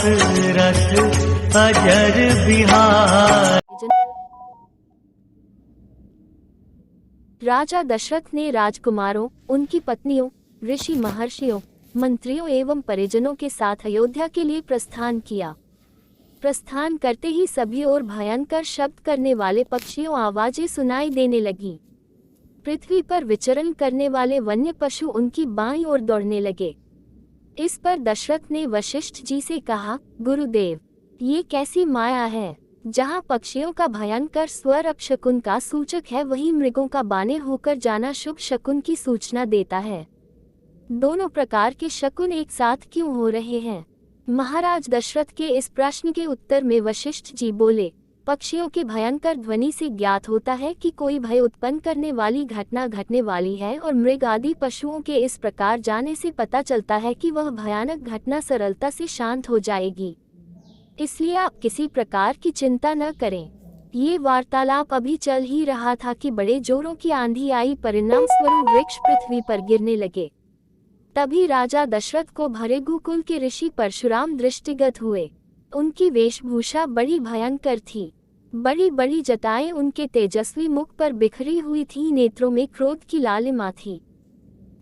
दशरथ अजर बिहार। राजा दशरथ ने राजकुमारों, उनकी पत्नियों, ऋषि महर्षियों, मंत्रियों एवं परिजनों के साथ अयोध्या के लिए प्रस्थान किया। प्रस्थान करते ही सभी ओर भयंकर शब्द करने वाले पक्षियों आवाजें सुनाई देने लगी। पृथ्वी पर विचरण करने वाले वन्य पशु उनकी बाईं ओर दौड़ने लगे। इस पर दशरथ ने वशिष्ठ जी से कहा, गुरुदेव, ये कैसी माया है, जहाँ पक्षियों का भयंकर स्वर अपशकुन का सूचक है, वही मृगों का बाने होकर जाना शुभ शकुन की सूचना देता है। दोनों प्रकार के शकुन एक साथ क्यों हो रहे हैं? महाराज दशरथ के इस प्रश्न के उत्तर में वशिष्ठ जी बोले, पक्षियों के भयंकर ध्वनि से ज्ञात होता है कि कोई भय उत्पन्न करने वाली घटना घटने वाली है, और मृग आदि पशुओं के इस प्रकार जाने से पता चलता है कि वह भयानक घटना सरलता से शांत हो जाएगी। इसलिए आप किसी प्रकार की चिंता न करें। ये वार्तालाप अभी चल ही रहा था कि बड़े जोरों की आंधी आई, परिणाम स्वरूप वृक्ष पृथ्वी पर गिरने लगे। तभी राजा दशरथ को भृगु कुल के ऋषि परशुराम दृष्टिगत हुए। उनकी वेशभूषा बड़ी भयंकर थी। बड़ी बड़ी जटाएं उनके तेजस्वी मुख पर बिखरी हुई थी, नेत्रों में क्रोध की लालिमा थी,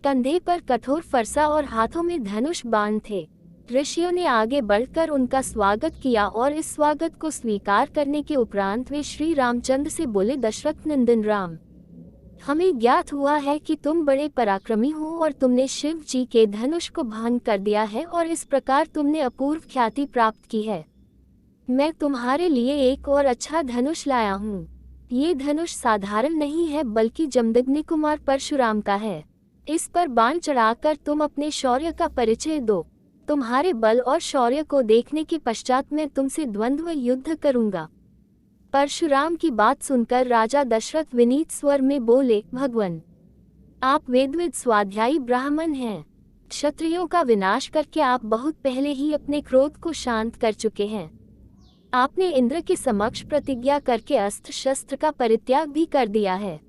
कंधे पर कठोर फरसा और हाथों में धनुष बाण थे। ऋषियों ने आगे बढ़कर उनका स्वागत किया और इस स्वागत को स्वीकार करने के उपरांत वे श्री रामचंद्र से बोले, दशरथ नंदन राम, हमें ज्ञात हुआ है कि तुम बड़े पराक्रमी हो और तुमने शिव जी के धनुष को भंग कर दिया है और इस प्रकार तुमने अपूर्व ख्याति प्राप्त की है। मैं तुम्हारे लिए एक और अच्छा धनुष लाया हूँ। ये धनुष साधारण नहीं है, बल्कि जमदग्नि कुमार परशुराम का है। इस पर बाण चढ़ाकर तुम अपने शौर्य का परिचय दो। तुम्हारे बल और शौर्य को देखने के पश्चात मैं तुमसे द्वंद्व युद्ध करूंगा। परशुराम की बात सुनकर राजा दशरथ विनीत स्वर में बोले, भगवान, आप वेदविद स्वाध्यायी ब्राह्मण हैं। क्षत्रियों का विनाश करके आप बहुत पहले ही अपने क्रोध को शांत कर चुके हैं। आपने इंद्र के समक्ष प्रतिज्ञा करके अस्त्र शस्त्र का परित्याग भी कर दिया है।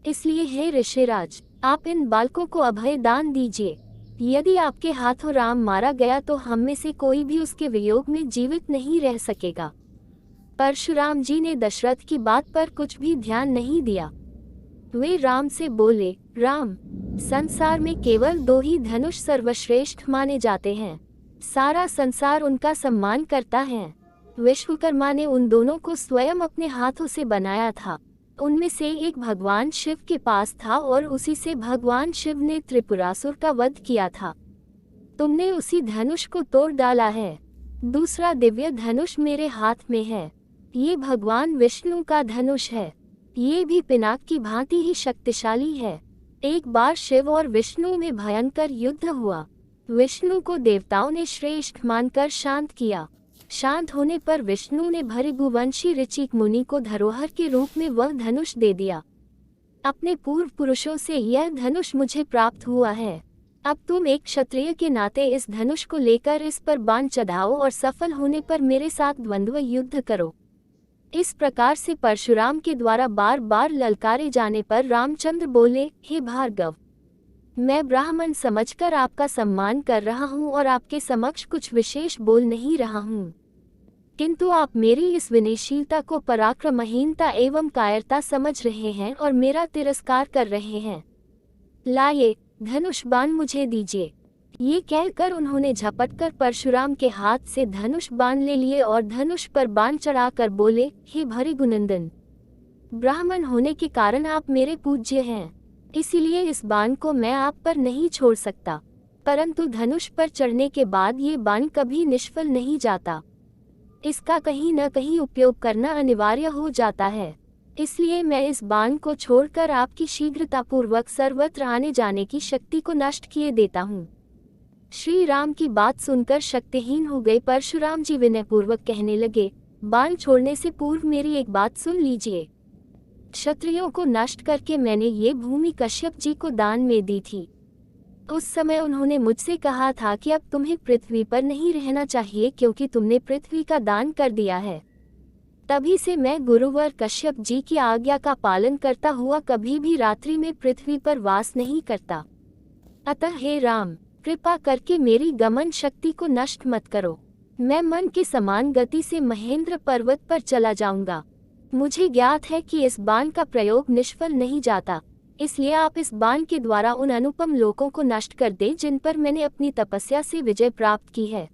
इसलिए हे ऋषिराज, आप इन बालकों को अभय दान दीजिए। यदि आपके हाथों राम मारा गया तो हम में से कोई भी उसके वियोग में जीवित नहीं रह सकेगा। परशुराम जी ने दशरथ की बात पर कुछ भी ध्यान नहीं दिया। वे राम से बोले, राम, संसार में केवल दो ही धनुष सर्वश्रेष्ठ माने जाते हैं। सारा संसार उनका सम्मान करता है। विश्वकर्मा ने उन दोनों को स्वयं अपने हाथों से बनाया था। उनमें से एक भगवान शिव के पास था और उसी से भगवान शिव ने त्रिपुरासुर का वध किया था। तुमने उसी धनुष को तोड़ डाला है। दूसरा दिव्य धनुष मेरे हाथ में है। ये भगवान विष्णु का धनुष है। ये भी पिनाक की भांति ही शक्तिशाली है। एक बार शिव और विष्णु में भयंकर युद्ध हुआ। विष्णु को देवताओं ने श्रेष्ठ मानकर शांत किया। शांत होने पर विष्णु ने भृगुवंशी ऋचिक मुनि को धरोहर के रूप में वह धनुष दे दिया। अपने पूर्व पुरुषों से यह धनुष मुझे प्राप्त हुआ है। अब तुम एक क्षत्रिय के नाते इस धनुष को लेकर इस पर बाण चढ़ाओ और सफल होने पर मेरे साथ द्वंद्व युद्ध करो। इस प्रकार से परशुराम के द्वारा बार बार ललकारे जाने पर रामचंद्र बोले, हे भार्गव, मैं ब्राह्मण समझकर आपका सम्मान कर रहा हूँ और आपके समक्ष कुछ विशेष बोल नहीं रहा हूँ, किंतु आप मेरी इस विनयशीलता को पराक्रमहीनता एवं कायरता समझ रहे हैं और मेरा तिरस्कार कर रहे हैं। लाए, धनुष बाण मुझे दीजिए। ये कहकर उन्होंने झपटकर परशुराम के हाथ से धनुष बाण ले लिए और धनुष पर बाण चढ़ाकर बोले, हे भृगुनंदन, ब्राह्मण होने के कारण आप मेरे पूज्य हैं, इसीलिए इस बाण को मैं आप पर नहीं छोड़ सकता। परंतु धनुष पर चढ़ने के बाद ये बाण कभी निष्फल नहीं जाता। इसका कहीं न कहीं उपयोग करना अनिवार्य हो जाता है। इसलिए मैं इस बाण को छोड़कर आपकी शीघ्रतापूर्वक सर्वत्र आने जाने की शक्ति को नष्ट किए देता हूँ। श्री राम की बात सुनकर शक्तिहीन हो गए परशुराम जी विनयपूर्वक कहने लगे, बाण छोड़ने से पूर्व मेरी एक बात सुन लीजिए। क्षत्रियों को नष्ट करके मैंने ये भूमि कश्यप जी को दान में दी थी। उस समय उन्होंने मुझसे कहा था कि अब तुम्हें पृथ्वी पर नहीं रहना चाहिए, क्योंकि तुमने पृथ्वी का दान कर दिया है। तभी से मैं गुरुवर कश्यप जी की आज्ञा का पालन करता हुआ कभी भी रात्रि में पृथ्वी पर वास नहीं करता। अतः हे राम, कृपा करके मेरी गमन शक्ति को नष्ट मत करो। मैं मन के समान गति से महेंद्र पर्वत पर चला जाऊंगा। मुझे ज्ञात है कि इस बाण का प्रयोग निष्फल नहीं जाता, इसलिए आप इस बाण के द्वारा उन अनुपम लोकों को नष्ट कर दें जिन पर मैंने अपनी तपस्या से विजय प्राप्त की है।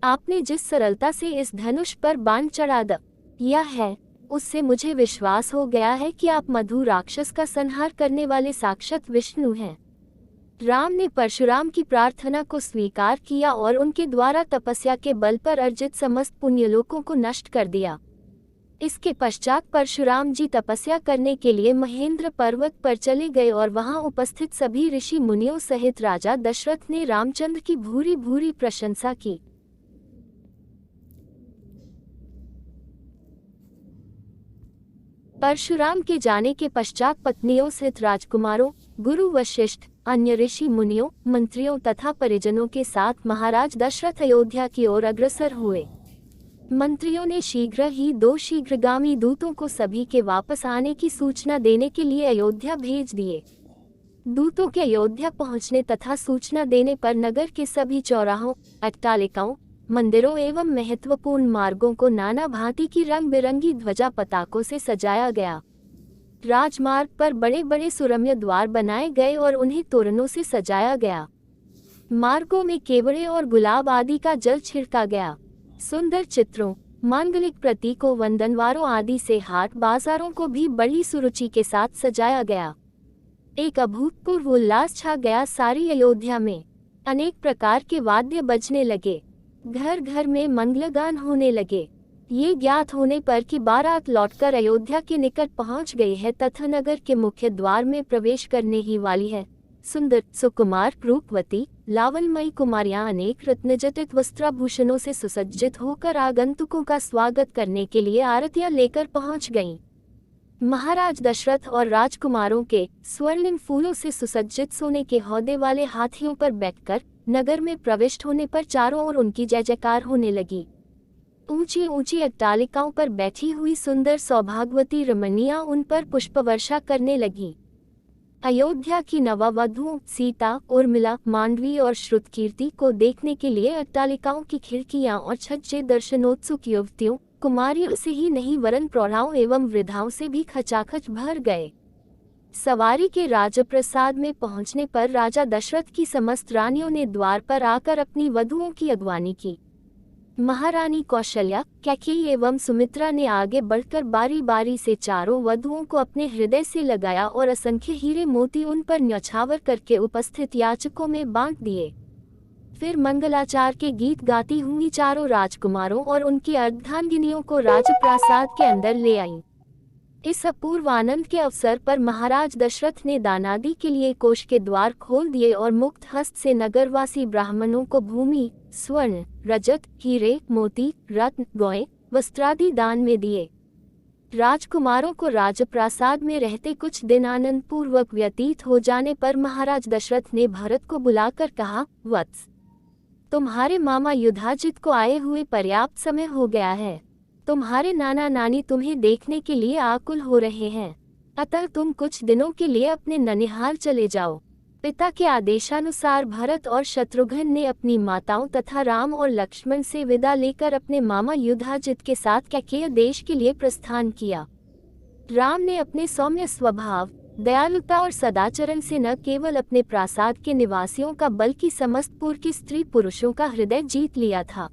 आपने जिस सरलता से इस धनुष पर बाण चढ़ा दिया है, उससे मुझे विश्वास हो गया है कि आप मधु राक्षस का संहार करने वाले साक्षात विष्णु हैं। राम ने परशुराम की प्रार्थना को स्वीकार किया और उनके द्वारा तपस्या के बल पर अर्जित समस्त पुण्यलोकों को नष्ट कर दिया। इसके पश्चात परशुराम जी तपस्या करने के लिए महेंद्र पर्वत पर चले गए और वहां उपस्थित सभी ऋषि मुनियों सहित राजा दशरथ ने रामचंद्र की भूरी भूरी प्रशंसा की। परशुराम के जाने के पश्चात पत्नियों सहित राजकुमारों, गुरु वशिष्ठ, अन्य ऋषि मुनियों, मंत्रियों तथा परिजनों के साथ महाराज दशरथ अयोध्या की ओर अग्रसर हुए। मंत्रियों ने शीघ्र ही 2 शीघ्रगामी दूतों को सभी के वापस आने की सूचना देने के लिए अयोध्या भेज दिए। दूतों के अयोध्या पहुंचने तथा सूचना देने पर नगर के सभी चौराहों, अट्टालिकाओं, मंदिरों एवं महत्वपूर्ण मार्गों को नाना भांति की रंग बिरंगी ध्वजा पताकों से सजाया गया। राजमार्ग पर बड़े बड़े सुरम्य द्वार बनाए गए और उन्हें तोरणों से सजाया गया। मार्गों में केवड़े और गुलाब आदि का जल छिड़का गया। सुंदर चित्रों, मांगलिक प्रतीकों, वंदनवारों आदि से हाट बाजारों को भी बड़ी सुरुचि के साथ सजाया गया। एक अभूतपूर्व उल्लास छा गया सारी अयोध्या में। अनेक प्रकार के वाद्य बजने लगे, घर घर में मंगलगान होने लगे। ये ज्ञात होने पर कि बारात लौटकर अयोध्या के निकट पहुंच गई है तथा नगर के मुख्य द्वार में प्रवेश करने ही वाली है, सुंदर, सुकुमार, रूपवती, लावण्यमयी कुमारियां अनेक रत्नजटित वस्त्राभूषणों से सुसज्जित होकर आगंतुकों का स्वागत करने के लिए आरतियां लेकर पहुंच गईं। महाराज दशरथ और राजकुमारों के स्वर्णिम फूलों से सुसज्जित सोने के हौदे वाले हाथियों पर बैठकर नगर में प्रविष्ट होने पर चारों ओर उनकी जय जयकार होने लगी। ऊंची ऊंची अट्टालिकाओं पर बैठी हुई सुंदर सौभाग्यवती रमणियां उन पर पुष्प वर्षा करने लगीं। अयोध्या की नववधुओं सीता, उर्मिला, मांडवी और श्रुतकीर्ति को देखने के लिए अट्टालिकाओं की खिड़कियां और छज्जे दर्शनोत्सुक युवतियों, कुमारियों से ही नहीं वरन प्रौढ़ाओं एवं वृद्धाओं से भी खचाखच भर गए। सवारी के राजप्रसाद में पहुंचने पर राजा दशरथ की समस्त रानियों ने द्वार पर आकर अपनी वधुओं की अगवानी की। महारानी कौशल्या, कैकेयी एवं सुमित्रा ने आगे बढ़कर बारी बारी से चारों वधुओं को अपने हृदय से लगाया और असंख्य हीरे मोती उन पर न्यौछावर करके उपस्थित याचकों में बांट दिए। फिर मंगलाचार के गीत गाती हुई चारों राजकुमारों और उनकी अर्धांगिनियों को राजप्रासाद के अंदर ले आईं। इस अपूर्व आनंद के अवसर पर महाराज दशरथ ने दानादि के लिए कोष के द्वार खोल दिए और मुक्त हस्त से नगरवासी ब्राह्मणों को भूमि, स्वर्ण, रजत, हीरे, मोती, रत्न, गौएं, वस्त्रादि दान में दिए। राजकुमारों को राजप्रासाद में रहते कुछ दिन आनंद पूर्वक व्यतीत हो जाने पर महाराज दशरथ ने भरत को बुलाकर कहा, वत्स, तुम्हारे मामा युधाजित को आए हुए पर्याप्त समय हो गया है। तुम्हारे नाना नानी तुम्हें देखने के लिए आकुल हो रहे हैं, अतः तुम कुछ दिनों के लिए अपने ननिहाल चले जाओ। पिता के आदेशानुसार भरत और शत्रुघ्न ने अपनी माताओं तथा राम और लक्ष्मण से विदा लेकर अपने मामा युधाजित के साथ कैकेय देश के लिए प्रस्थान किया। राम ने अपने सौम्य स्वभाव, दयालुता और सदाचरण से न केवल अपने प्रासाद के निवासियों का बल्कि समस्त पुर के स्त्री पुरुषों का हृदय जीत लिया था।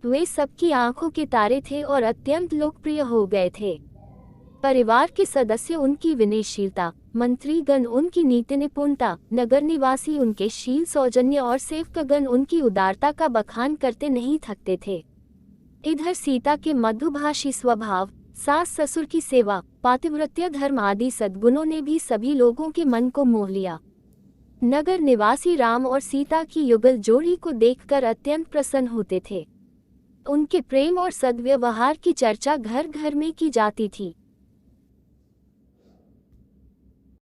वे सबकी आंखों के तारे थे और अत्यंत लोकप्रिय हो गए थे। परिवार के सदस्य उनकी विनयशीलता, मंत्रीगण उनकी नीति निपुणता, नगर निवासी उनके शील सौजन्य और सेवकगण उनकी उदारता का बखान करते नहीं थकते थे। इधर सीता के मधुभाषी स्वभाव, सास ससुर की सेवा, पातिव्रत्य धर्म आदि सद्गुणों ने भी सभी लोगों के मन को मोह लिया। नगर निवासी राम और सीता की युगल जोड़ी को देखकर अत्यंत प्रसन्न होते थे। उनके प्रेम और सद्व्यवहार की चर्चा घर घर में की जाती थी।